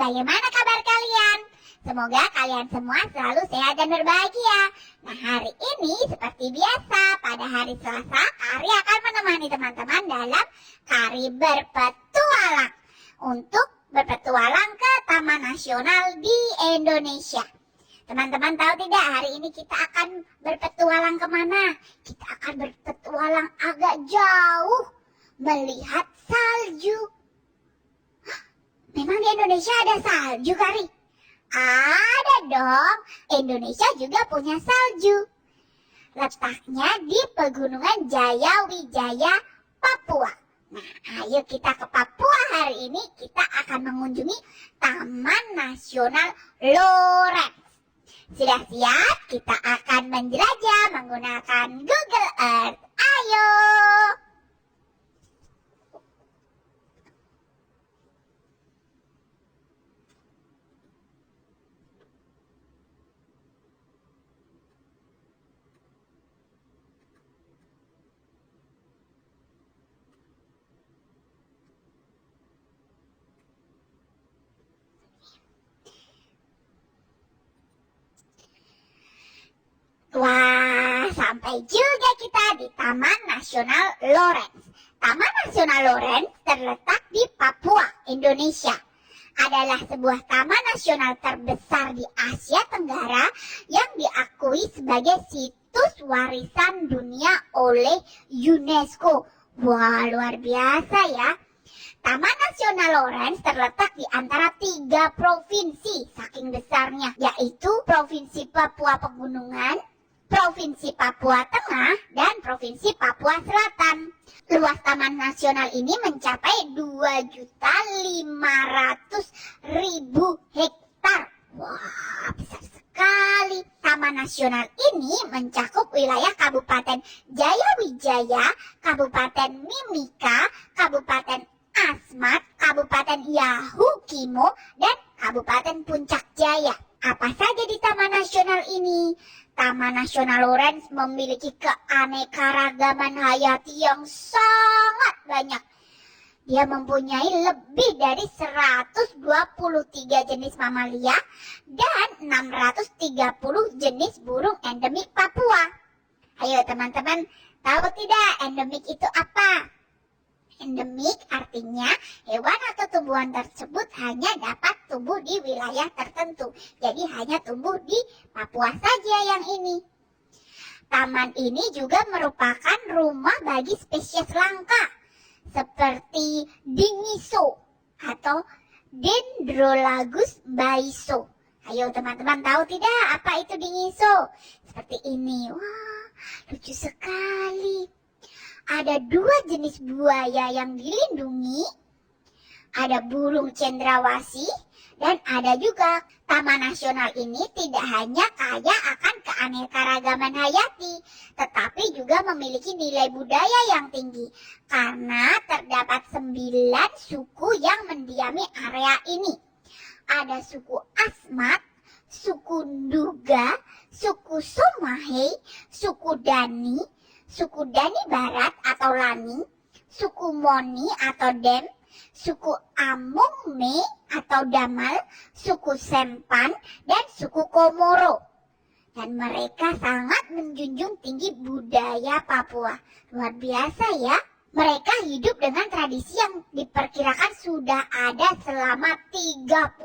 bagaimana kabar kalian? Semoga kalian semua selalu sehat dan berbahagia. Nah, hari ini seperti biasa, pada hari Selasa, Kari akan menemani teman-teman dalam Kari berpetualang untuk berpetualang ke Taman Nasional di Indonesia. Teman-teman tahu tidak, hari ini kita akan berpetualang kemana? Kita akan berpetualang agak jauh, melihat salju. Memang di Indonesia ada salju, Kari? Ada dong, Indonesia juga punya salju. Letaknya di Pegunungan Jayawijaya, Papua. Nah, ayo kita ke Papua hari ini. Kita akan mengunjungi Taman Nasional Lorentz. Sudah siap? Kita akan menjelajah menggunakan Google Earth. Ayo! Wah, sampai juga kita di Taman Nasional Lorentz. Taman Nasional Lorentz terletak di Papua, Indonesia. Adalah sebuah taman nasional terbesar di Asia Tenggara yang diakui sebagai situs warisan dunia oleh UNESCO. Wah, luar biasa ya. Taman Nasional Lorentz terletak di antara 3 provinsi saking besarnya, yaitu Provinsi Papua Pegunungan, Provinsi Papua Tengah, dan Provinsi Papua Selatan. Luas Taman Nasional ini mencapai 2.500.000 hektar. Wah, besar sekali. Taman Nasional ini mencakup wilayah Kabupaten Jayawijaya, Kabupaten Mimika, Kabupaten Asmat, Kabupaten Yahukimo, dan Kabupaten Puncak Jaya. Apa saja di Taman Nasional ini? Taman Nasional Lorentz memiliki keanekaragaman hayati yang sangat banyak. Dia mempunyai lebih dari 123 jenis mamalia dan 630 jenis burung endemik Papua. Ayo teman-teman, tahu tidak endemik itu apa? Endemik artinya hewan atau tumbuhan tersebut hanya dapat tumbuh di wilayah tertentu. Jadi hanya tumbuh di Papua saja yang ini. Taman ini juga merupakan rumah bagi spesies langka seperti dingiso atau Dendrolagus baiso. Ayo teman-teman, tahu tidak apa itu dingiso? Seperti ini. Wah, lucu sekali. Ada 2 jenis buaya yang dilindungi, ada burung cendrawasih, dan ada juga Taman Nasional ini tidak hanya kaya akan keanekaragaman hayati, tetapi juga memiliki nilai budaya yang tinggi, karena terdapat 9 suku yang mendiami area ini. Ada suku Asmat, suku Nduga, suku Somahé, suku Dani, suku Dani Barat atau Lani, suku Moni atau Dem, suku Amungme atau Damal, suku Sempan, dan suku Komoro. Dan mereka sangat menjunjung tinggi budaya Papua. Luar biasa ya. Mereka hidup dengan tradisi yang diperkirakan sudah ada selama 30.000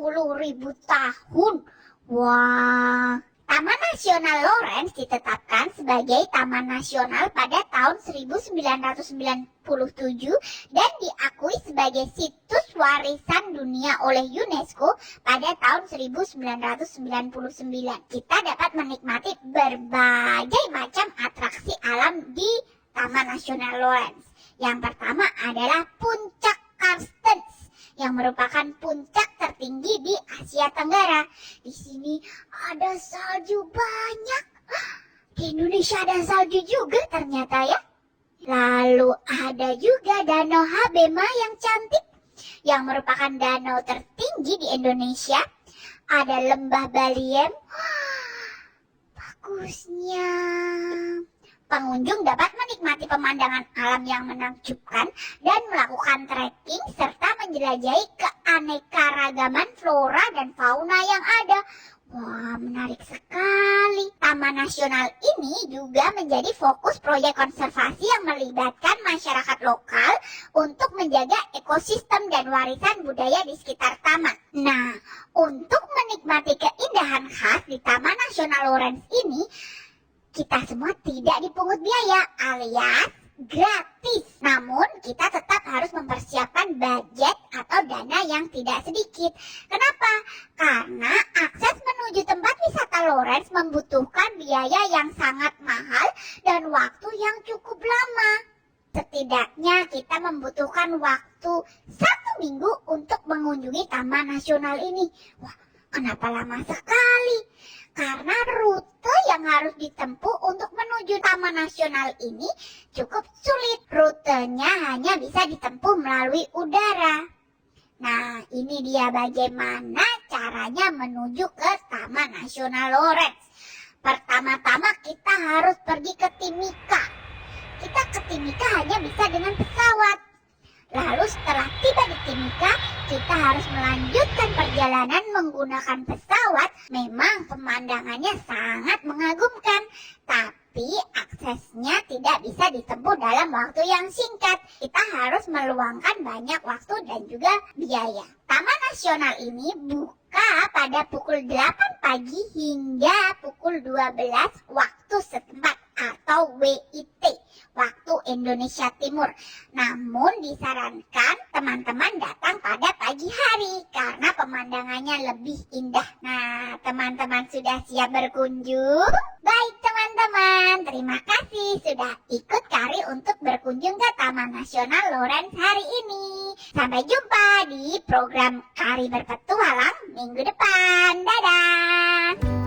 tahun. Wah. Taman Nasional Lorentz ditetapkan sebagai Taman Nasional pada tahun 1997 dan diakui sebagai situs warisan dunia oleh UNESCO pada tahun 1999. Kita dapat menikmati berbagai macam atraksi alam di Taman Nasional Lorentz. Yang pertama adalah Puncak Karstens, yang merupakan puncak tertinggi di Asia Tenggara. Di sini ada salju banyak. Di Indonesia ada salju juga ternyata ya. Lalu ada juga Danau Habema yang cantik, yang merupakan danau tertinggi di Indonesia. Ada Lembah Baliem. Bagusnya. Pengunjung dapat menikmati pemandangan alam yang menakjubkan dan melakukan trekking serta menjelajahi keanekaragaman flora dan fauna yang ada. Wah, menarik sekali. Taman nasional ini juga menjadi fokus proyek konservasi yang melibatkan masyarakat lokal untuk menjaga ekosistem dan warisan budaya di sekitar taman. Nah, untuk menikmati keindahan khas di Taman Nasional Lawrence ini, kita semua tidak dipungut biaya alias gratis. Namun kita tetap harus mempersiapkan budget atau dana yang tidak sedikit. Kenapa? Karena akses menuju tempat wisata Lawrence membutuhkan biaya yang sangat mahal dan waktu yang cukup lama. Setidaknya kita membutuhkan waktu 1 minggu untuk mengunjungi Taman Nasional ini. Wah, kenapa lama sekali? Karena rute yang harus ditempuh untuk menuju Taman Nasional ini cukup sulit. Rutenya hanya bisa ditempuh melalui udara. Nah, ini dia bagaimana caranya menuju ke Taman Nasional Lawrence. Pertama-tama kita harus pergi ke Timika. Kita ke Timika hanya bisa dengan pesawat. Lalu setelah tiba di Timika, kita harus melanjutkan perjalanan menggunakan pesawat. Memang pemandangannya sangat mengagumkan, tapi aksesnya tidak bisa ditempuh dalam waktu yang singkat. Kita harus meluangkan banyak waktu dan juga biaya. Taman Nasional ini buka pada pukul 8 pagi hingga pukul 12 waktu setempat atau WIT, waktu Indonesia Timur. Namun disarankan teman-teman datang pada pagi hari karena pemandangannya lebih indah. Nah, teman-teman sudah siap berkunjung? Baik teman-teman, terima kasih sudah ikut Kari untuk berkunjung ke Taman Nasional Lawrence hari ini. Sampai jumpa di program Kari Berpetualang minggu depan. Dadah!